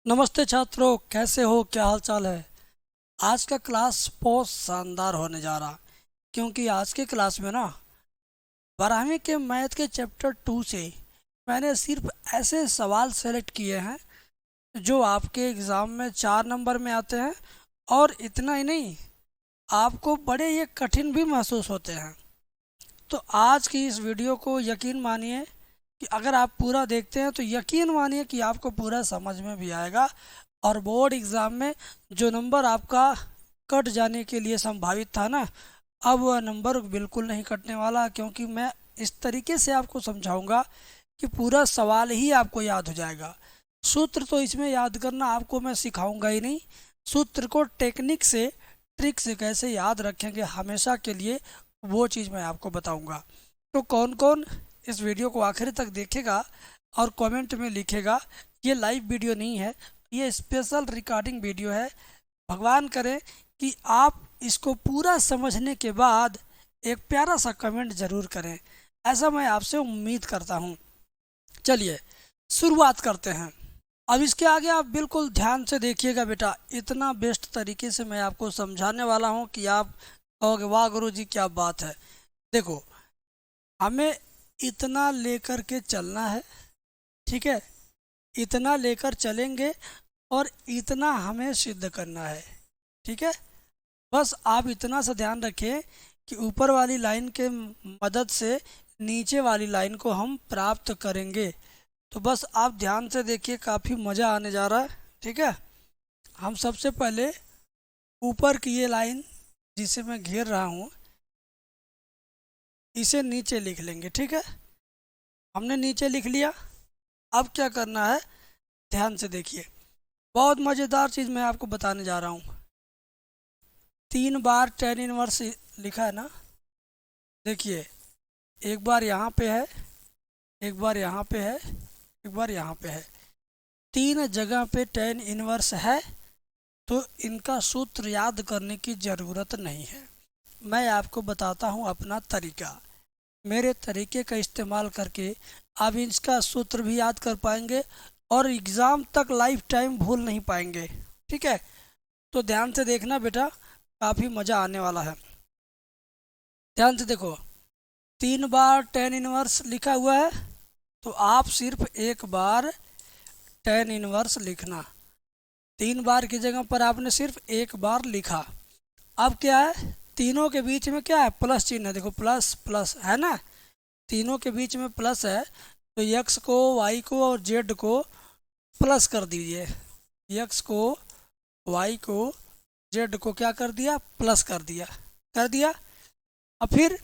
नमस्ते छात्रों, कैसे हो? क्या हाल चाल है? आज का क्लास बहुत शानदार होने जा रहा, क्योंकि आज के क्लास में ना 12वीं के मैथ के चैप्टर 2 से मैंने सिर्फ ऐसे सवाल सेलेक्ट किए हैं जो आपके एग्ज़ाम में 4 नंबर में आते हैं। और इतना ही नहीं, आपको बड़े ये कठिन भी महसूस होते हैं। तो आज की इस वीडियो को यकीन मानिए कि अगर आप पूरा देखते हैं तो यकीन मानिए कि आपको पूरा समझ में भी आएगा। और बोर्ड एग्ज़ाम में जो नंबर आपका कट जाने के लिए संभावित था ना, अब वह नंबर बिल्कुल नहीं कटने वाला, क्योंकि मैं इस तरीके से आपको समझाऊंगा कि पूरा सवाल ही आपको याद हो जाएगा। सूत्र तो इसमें याद करना आपको मैं सिखाऊंगा ही नहीं, सूत्र को टेक्निक से, ट्रिक से कैसे याद रखेंगे हमेशा के लिए, वो चीज़ मैं आपको बताऊंगा। तो कौन कौन इस वीडियो को आखिर तक देखेगा और कमेंट में लिखेगा, ये लाइव वीडियो नहीं है, ये स्पेशल रिकॉर्डिंग वीडियो है। भगवान करे कि आप इसको पूरा समझने के बाद एक प्यारा सा कमेंट ज़रूर करें, ऐसा मैं आपसे उम्मीद करता हूँ। चलिए शुरुआत करते हैं। अब इसके आगे आप बिल्कुल ध्यान से देखिएगा बेटा, इतना बेस्ट तरीके से मैं आपको समझाने वाला हूँ कि आप कहोगे वाह गुरु जी क्या बात है। देखो, हमें इतना लेकर के चलना है, ठीक है? इतना लेकर चलेंगे और इतना हमें सिद्ध करना है, ठीक है? बस आप इतना सा ध्यान रखें कि ऊपर वाली लाइन के मदद से नीचे वाली लाइन को हम प्राप्त करेंगे। तो बस आप ध्यान से देखिए, काफ़ी मज़ा आने जा रहा है, ठीक है? हम सबसे पहले ऊपर की ये लाइन जिसे मैं घेर रहा हूँ, इसे नीचे लिख लेंगे, ठीक है? हमने नीचे लिख लिया। अब क्या करना है, ध्यान से देखिए, बहुत मज़ेदार चीज़ मैं आपको बताने जा रहा हूँ। 3 बार tan इनवर्स लिखा है ना, देखिए, एक बार यहाँ पे है, एक बार यहाँ पे है, एक बार यहाँ पे है, 3 जगह पे tan इनवर्स है। तो इनका सूत्र याद करने की ज़रूरत नहीं है। मैं आपको बताता हूँ अपना तरीका। मेरे तरीके का इस्तेमाल करके आप इसका सूत्र भी याद कर पाएंगे और एग्ज़ाम तक लाइफ टाइम भूल नहीं पाएंगे, ठीक है? तो ध्यान से देखना बेटा, काफ़ी मज़ा आने वाला है। ध्यान से देखो, 3 बार tan इनवर्स लिखा हुआ है, तो आप सिर्फ एक बार tan इनवर्स लिखना। 3 बार की जगह पर आपने सिर्फ एक बार लिखा। अब क्या है, तीनों के बीच में क्या है, प्लस चिन्ह है, देखो प्लस प्लस है ना, तीनों के बीच में प्लस है। तो यक्स को, वाई को और जेड को प्लस कर दीजिए। यक्स को, वाई को, जेड को क्या कर दिया, प्लस कर दिया, कर दिया। अब फिर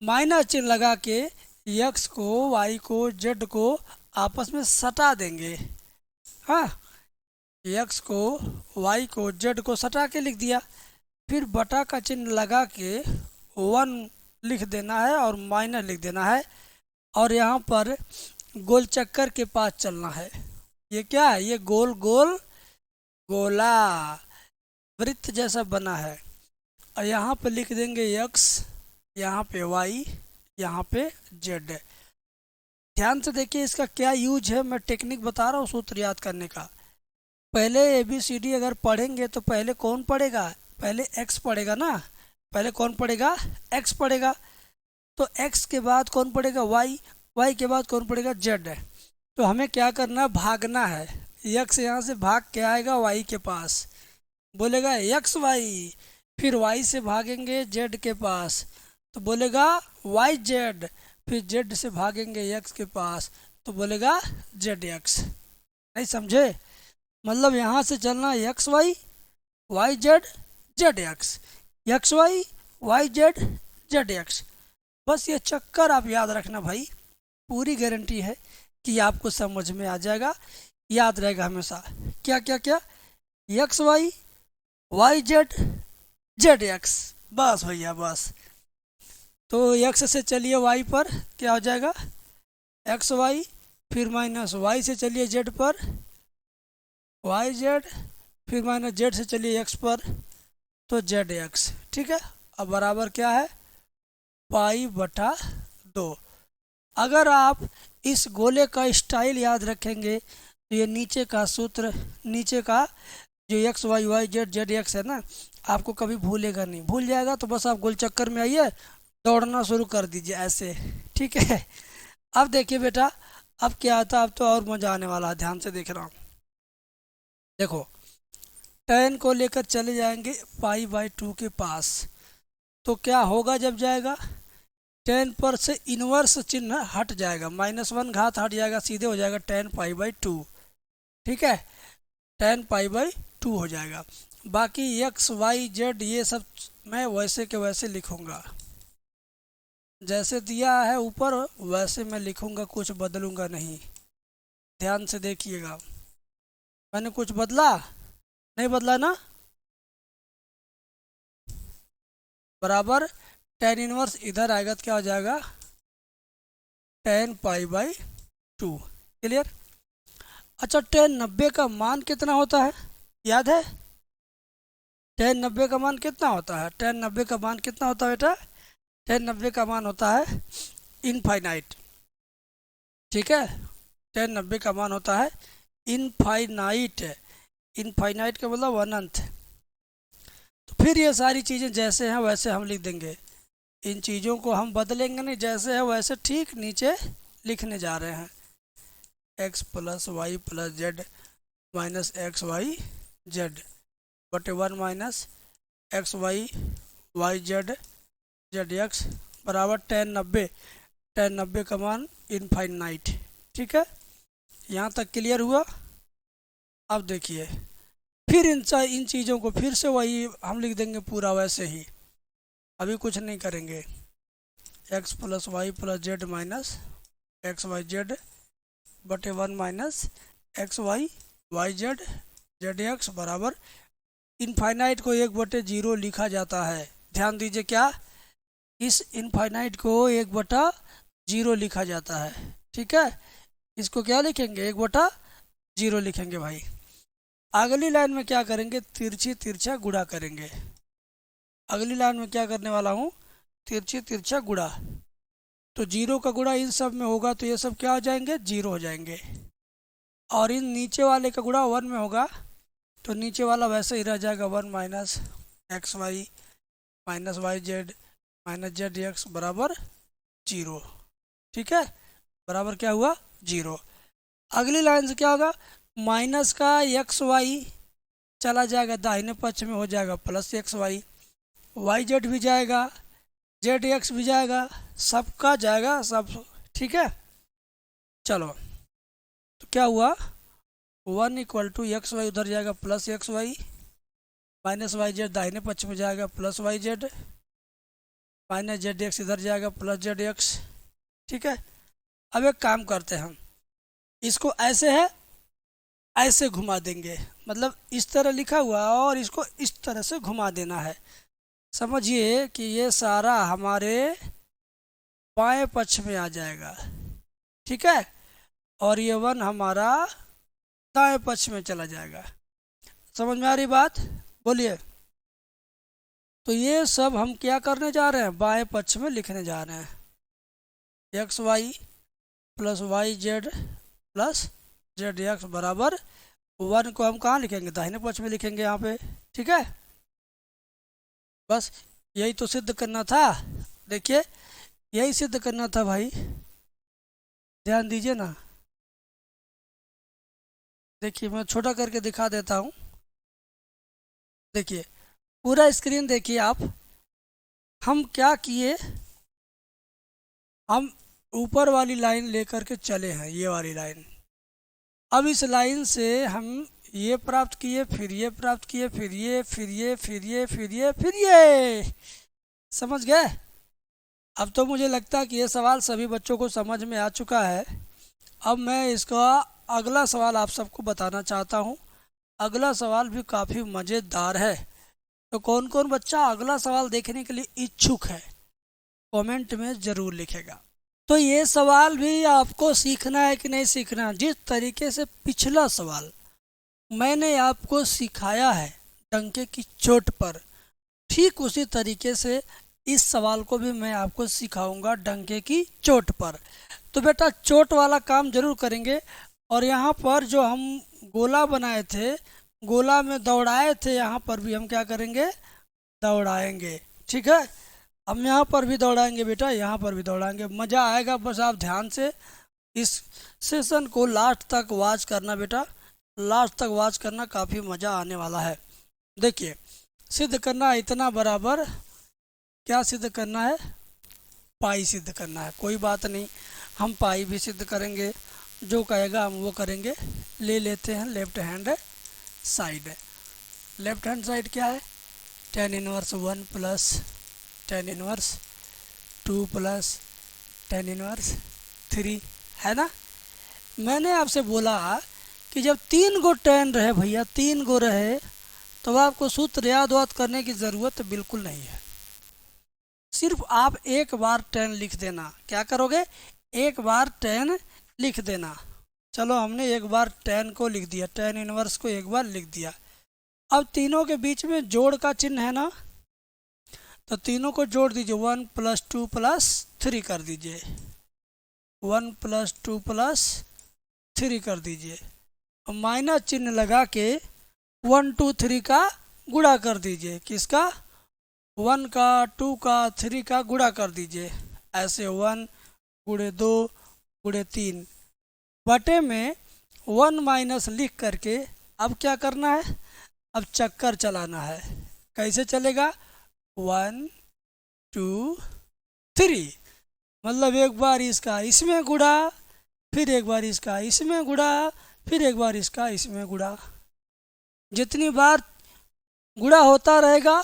माइनस चिन्ह लगा के यक्स को, वाई को, जेड को आपस में सटा देंगे। हाँ, यक्स को, वाई को, जेड को सटा के लिख दिया। फिर बटा का चिन्ह लगा के 1 लिख देना है और माइनस लिख देना है। और यहाँ पर गोल चक्कर के पास चलना है। ये क्या है, ये गोल गोल गोला वृत्त जैसा बना है। और यहाँ पे लिख देंगे यक्स, यहाँ पे वाई, यहाँ पे जेड। ध्यान से देखिए इसका क्या यूज है, मैं टेक्निक बता रहा हूँ सूत्र याद करने का। पहले ABCD अगर पढ़ेंगे तो पहले कौन पढ़ेगा, पहले एक्स पढ़ेगा ना, पहले कौन पढ़ेगा, एक्स पढ़ेगा। तो एक्स के बाद कौन पढ़ेगा, वाई, वाई के बाद कौन पढ़ेगा, जेड। तो हमें क्या करना है, भागना है। यक्स यहाँ से भाग के आएगा वाई के पास, बोलेगा यक्स वाई। फिर वाई से भागेंगे जेड के पास, तो बोलेगा वाई जेड। फिर जेड से भागेंगे यक्स के पास, तो बोलेगा जेड एक्स। नहीं समझे? मतलब यहाँ से चलना X Y, Y Z, Z X, X Y, Y Z, Z X. बस ये चक्कर आप याद रखना भाई, पूरी गारंटी है कि आपको समझ में आ जाएगा, याद रहेगा हमेशा। क्या क्या क्या, X Y, Y Z, Z X, बस भैया बस। तो यक्स से चलिए वाई पर, क्या हो जाएगा, एक्स वाई। फिर माइनस वाई से चलिए जेड पर, वाई जेड। फिर माइनस जेड से चलिए एक्स पर, तो जेड एक्स, ठीक है? अब बराबर क्या है, पाई/2। अगर आप इस गोले का स्टाइल याद रखेंगे तो ये नीचे का सूत्र, नीचे का जो X Y Y Z Z X है ना, आपको कभी भूलेगा नहीं। भूल जाएगा तो बस आप गोल चक्कर में आइए, दौड़ना शुरू कर दीजिए ऐसे, ठीक है। अब देखिए बेटा, अब क्या आता है, अब तो और मज़ा आने वाला है, ध्यान से देख रहा हूँ। देखो, टेन को लेकर चले जाएंगे पाई बाई टू के पास, तो क्या होगा जब जाएगा, टेन पर से इनवर्स चिन्ह हट जाएगा, -1 घात हट जाएगा, सीधे हो जाएगा टेन पाई बाई टू, ठीक है, टेन पाई बाई टू हो जाएगा। बाकी एक्स वाई जेड ये सब मैं वैसे के वैसे लिखूंगा, जैसे दिया है ऊपर वैसे मैं लिखूंगा, कुछ बदलूंगा नहीं। ध्यान से देखिएगा, मैंने कुछ बदला नहीं, बदला ना, बराबर टेन इनवर्स इधर आएगा तो क्या हो जाएगा, ten pi by two. Clear. अच्छा, टेन 90 का मान कितना होता है, याद है, टेन 90 का मान कितना होता है, टेन 90 का मान कितना होता है बेटा, टेन 90 का मान होता है इनफाइनाइट, ठीक है, टेन 90 का मान होता है इनफाइनाइट, इनफाइनाइट का मतलब अनंत। तो फिर ये सारी चीज़ें जैसे हैं वैसे हम लिख देंगे, इन चीज़ों को हम बदलेंगे नहीं, जैसे है वैसे ठीक नीचे लिखने जा रहे हैं, X plus Y plus Z minus X Y Z बटे 1 minus X Y Y Z Z X बराबर टेन 90, टेन 90 का मान इनफाइनाइट, ठीक है। यहाँ तक क्लियर हुआ। अब देखिए, फिर इन चीज़ों को फिर से वही हम लिख देंगे पूरा वैसे ही, अभी कुछ नहीं करेंगे, X plus Y plus Z minus X Y Z बटे 1 minus X Y Y Z Z X बराबर इनफाइनाइट को 1/0 लिखा जाता है। ध्यान दीजिए, क्या, इस इनफाइनाइट को 1/0 लिखा जाता है, ठीक है। इसको क्या लिखेंगे, 1/0 लिखेंगे भाई। अगली लाइन में क्या करेंगे, तिरछी तिरछा गुणा करेंगे। अगली लाइन में क्या करने वाला हूँ, तिरछी तिरछा गुणा, तो 0 का गुणा इन सब में होगा तो ये सब क्या हो जाएंगे, 0 हो जाएंगे, और इन नीचे वाले का गुणा 1 में होगा तो नीचे वाला वैसे ही रह जाएगा, 1 minus X Y minus Y Z minus Z X बराबर 0, ठीक है, बराबर क्या हुआ, 0। अगली लाइन से क्या होगा, माइनस का एक्स वाई चला जाएगा दाहिने पक्ष में, हो जाएगा plus X Y, Y Z भी जाएगा, जेड एक्स भी जाएगा, सबका जाएगा सब, ठीक है। चलो, तो क्या हुआ, 1 इक्वल टू एक्स वाई उधर जाएगा plus X Y minus Y Z दाहिने पक्ष में जाएगा plus Y Z minus Z X इधर जाएगा प्लस जेड एक्स, ठीक है। अब एक काम करते हैं हम, इसको ऐसे है ऐसे घुमा देंगे, मतलब इस तरह लिखा हुआ और इसको इस तरह से घुमा देना है। समझिए कि ये सारा हमारे बाएं पक्ष में आ जाएगा, ठीक है, और ये 1 हमारा दाएं पक्ष में चला जाएगा। समझ में आ रही बात, बोलिए। तो ये सब हम क्या करने जा रहे हैं, बाएं पक्ष में लिखने जा रहे हैं, X Y plus Y Z plus Z X बराबर 1 को हम कहाँ लिखेंगे, दाहिने पक्ष में लिखेंगे यहाँ पे, ठीक है। बस यही तो सिद्ध करना था, देखिए यही सिद्ध करना था भाई, ध्यान दीजिए ना। देखिए मैं छोटा करके दिखा देता हूँ, देखिए पूरा स्क्रीन देखिए आप। हम क्या किए, हम ऊपर वाली लाइन लेकर के चले हैं, ये वाली लाइन, अब इस लाइन से हम ये प्राप्त किए, फिर ये प्राप्त किए, फिर ये फिर ये फिर ये फिर ये फिर ये, समझ गए। अब तो मुझे लगता है कि ये सवाल सभी बच्चों को समझ में आ चुका है। अब मैं इसका अगला सवाल आप सबको बताना चाहता हूँ। अगला सवाल भी काफ़ी मज़ेदार है, तो कौन कौन बच्चा अगला सवाल देखने के लिए इच्छुक है, कमेंट में ज़रूर लिखेगा। तो ये सवाल भी आपको सीखना है कि नहीं सीखना, जिस तरीके से पिछला सवाल मैंने आपको सिखाया है डंके की चोट पर, ठीक उसी तरीके से इस सवाल को भी मैं आपको सिखाऊंगा डंके की चोट पर। तो बेटा चोट वाला काम जरूर करेंगे, और यहाँ पर जो हम गोला बनाए थे, गोला में दौड़ाए थे, यहाँ पर भी हम क्या करेंगे, दौड़ाएंगे। ठीक है, हम यहाँ पर भी दौड़ाएंगे बेटा, यहाँ पर भी दौड़ाएंगे। मज़ा आएगा, बस आप ध्यान से इस सेशन को लास्ट तक वॉच करना बेटा, लास्ट तक वॉच करना, काफ़ी मज़ा आने वाला है। देखिए, सिद्ध करना है इतना बराबर, क्या सिद्ध करना है, पाई सिद्ध करना है। कोई बात नहीं, हम पाई भी सिद्ध करेंगे, जो कहेगा हम वो करेंगे। ले लेते हैं left hand side. Left hand side क्या है, tan inverse 1 plus tan inverse 2 plus tan inverse 3 है ना। मैंने आपसे बोला कि जब 3 गो tan रहे भैया, 3 गो रहे, तो आपको सूत्र याद वाद करने की ज़रूरत बिल्कुल नहीं है। सिर्फ आप एक बार tan लिख देना। क्या करोगे, एक बार tan लिख देना। चलो, हमने एक बार tan को लिख दिया, tan इनवर्स को एक बार लिख दिया। अब तीनों के बीच में जोड़ का चिन्ह है ना, तो तीनों को जोड़ दीजिए। 1 प्लस 2 प्लस 3 कर दीजिए, 1 प्लस 2 प्लस 3 कर दीजिए। और माइनस चिन्ह लगा के 1 2 3 का गुणा कर दीजिए। किसका, 1 का, 2 का, 3 का गुणा कर दीजिए। ऐसे 1 गुणे 2 गुणे 3 बटे में 1 माइनस लिख करके अब क्या करना है, अब चक्कर चलाना है। कैसे चलेगा, 1 2 3, मतलब एक बार इसका इसमें गुणा, फिर एक बार इसका इसमें गुणा, फिर एक बार इसका इसमें गुणा। जितनी बार गुणा होता रहेगा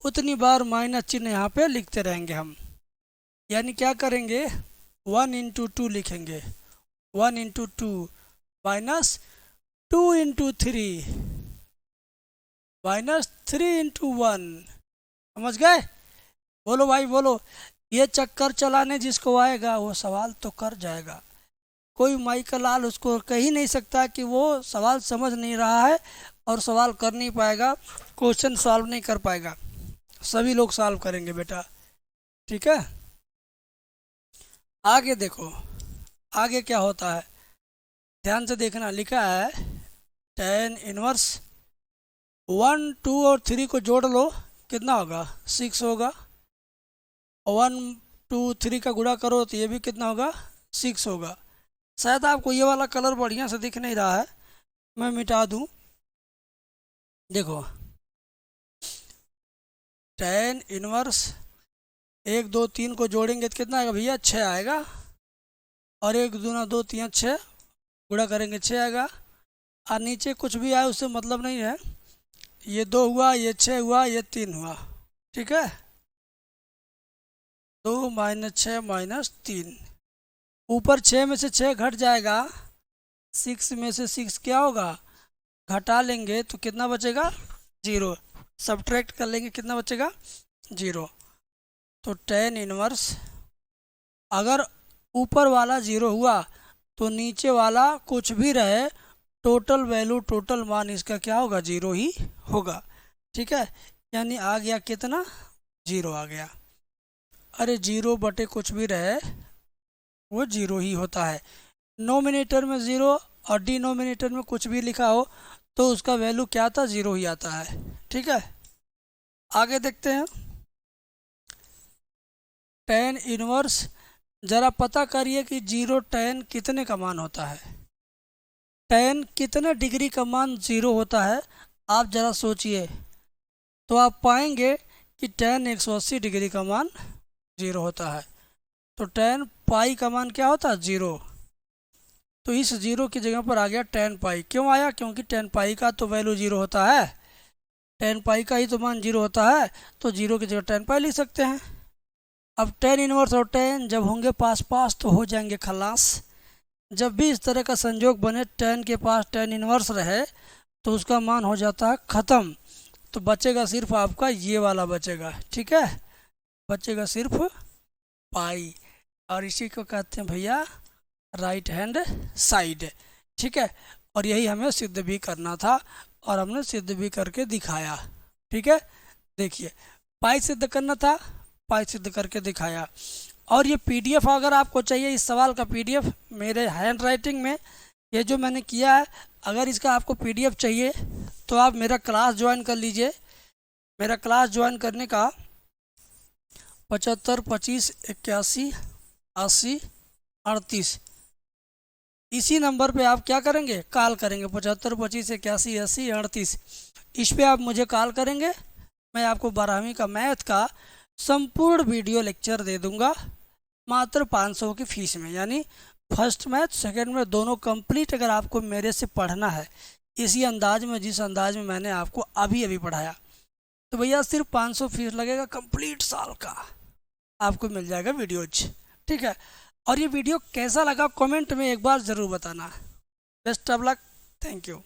उतनी बार माइनस चिन्ह यहाँ पे लिखते रहेंगे हम। यानी क्या करेंगे, 1 इंटू 2 लिखेंगे, 1 into 2 minus 2 into 3 minus 3 into 1। समझ गए, बोलो भाई बोलो। ये चक्कर चलाने जिसको आएगा वो सवाल तो कर जाएगा। कोई माई का लाल उसको कह ही नहीं सकता कि वो सवाल समझ नहीं रहा है और सवाल कर नहीं पाएगा, क्वेश्चन सॉल्व नहीं कर पाएगा। सभी लोग सॉल्व करेंगे बेटा। ठीक है, आगे देखो, आगे क्या होता है, ध्यान से देखना। लिखा है tan इनवर्स 1 2 और 3 को जोड़ लो, कितना होगा, 6 होगा। 1 2 3 का गुणा करो तो ये भी कितना होगा, 6 होगा। शायद आपको ये वाला कलर बढ़िया से दिख नहीं रहा है, मैं मिटा दूं। देखो, tan इनवर्स 1 2 3 को जोड़ेंगे तो कितना आएगा भैया, 6 आएगा। और 1 दूना 2 3 6 गुणा करेंगे 6 आएगा। और नीचे कुछ भी आए उससे मतलब नहीं है, ये 2 हुआ, ये 6 हुआ, ये 3 हुआ। ठीक है, 2 माइनस 6 माइनस 3, ऊपर 6 में से 6 घट जाएगा, 6 में से 6 क्या होगा, घटा लेंगे तो कितना बचेगा, 0। सब्ट्रैक्ट कर लेंगे, कितना बचेगा, 0। तो tan इनवर्स अगर ऊपर वाला 0 हुआ तो नीचे वाला कुछ भी रहे, टोटल वैल्यू, टोटल मान इसका क्या होगा, 0 ही होगा। ठीक है, यानी आ गया कितना, 0 आ गया। अरे 0 बटे कुछ भी रहे वो 0 ही होता है। नोमिनेटर में 0 और डिनोमिनेटर में कुछ भी लिखा हो तो उसका वैल्यू क्या आता, 0 ही आता है। ठीक है, आगे देखते हैं। tan इनवर्स, ज़रा पता करिए कि 0 tan कितने का मान होता है, tan कितने डिग्री का मान 0 होता है, आप ज़रा सोचिए तो आप पाएंगे कि tan 180 डिग्री का मान 0 होता है। तो tan पाई का मान क्या होता है, 0। तो इस 0 की जगह पर आ गया tan पाई। क्यों आया, क्योंकि tan पाई का तो वैल्यू 0 होता है, tan पाई का ही तो मान 0 होता है, तो 0 की जगह tan पाई लिख सकते हैं। अब tan इनवर्स और tan जब होंगे पास पास तो हो जाएंगे खलास। जब भी इस तरह का संयोग बने, tan के पास tan इनवर्स रहे तो उसका मान हो जाता है ख़त्म। तो बचेगा सिर्फ आपका ये वाला बचेगा। ठीक है, बचेगा सिर्फ पाई, और इसी को कहते हैं भैया राइट हैंड साइड। ठीक है, और यही हमें सिद्ध भी करना था और हमने सिद्ध भी करके दिखाया। ठीक है, देखिए, पाई सिद्ध करना था, पाई सिद्ध करके दिखाया। और ये पीडीएफ अगर आपको चाहिए, इस सवाल का पीडीएफ मेरे हैंड राइटिंग में ये जो मैंने किया है, अगर इसका आपको PDF चाहिए तो आप मेरा क्लास ज्वाइन कर लीजिए। मेरा क्लास ज्वाइन करने का 75 25 81 80 38, इसी नंबर पे आप क्या करेंगे, कॉल करेंगे। 75 25 81 80 38, इस पे आप मुझे कॉल करेंगे। मैं आपको 12वीं का मैथ का संपूर्ण वीडियो लेक्चर दे दूंगा मात्र 500 की फीस में। यानी फर्स्ट मैथ सेकंड मैथ दोनों कंप्लीट अगर आपको मेरे से पढ़ना है इसी अंदाज में, जिस अंदाज में मैंने आपको अभी अभी पढ़ाया, तो भैया सिर्फ 500 फीस लगेगा, कंप्लीट साल का आपको मिल जाएगा वीडियोज। ठीक है, और ये वीडियो कैसा लगा कमेंट में एक बार ज़रूर बताना। Best of luck, thank you.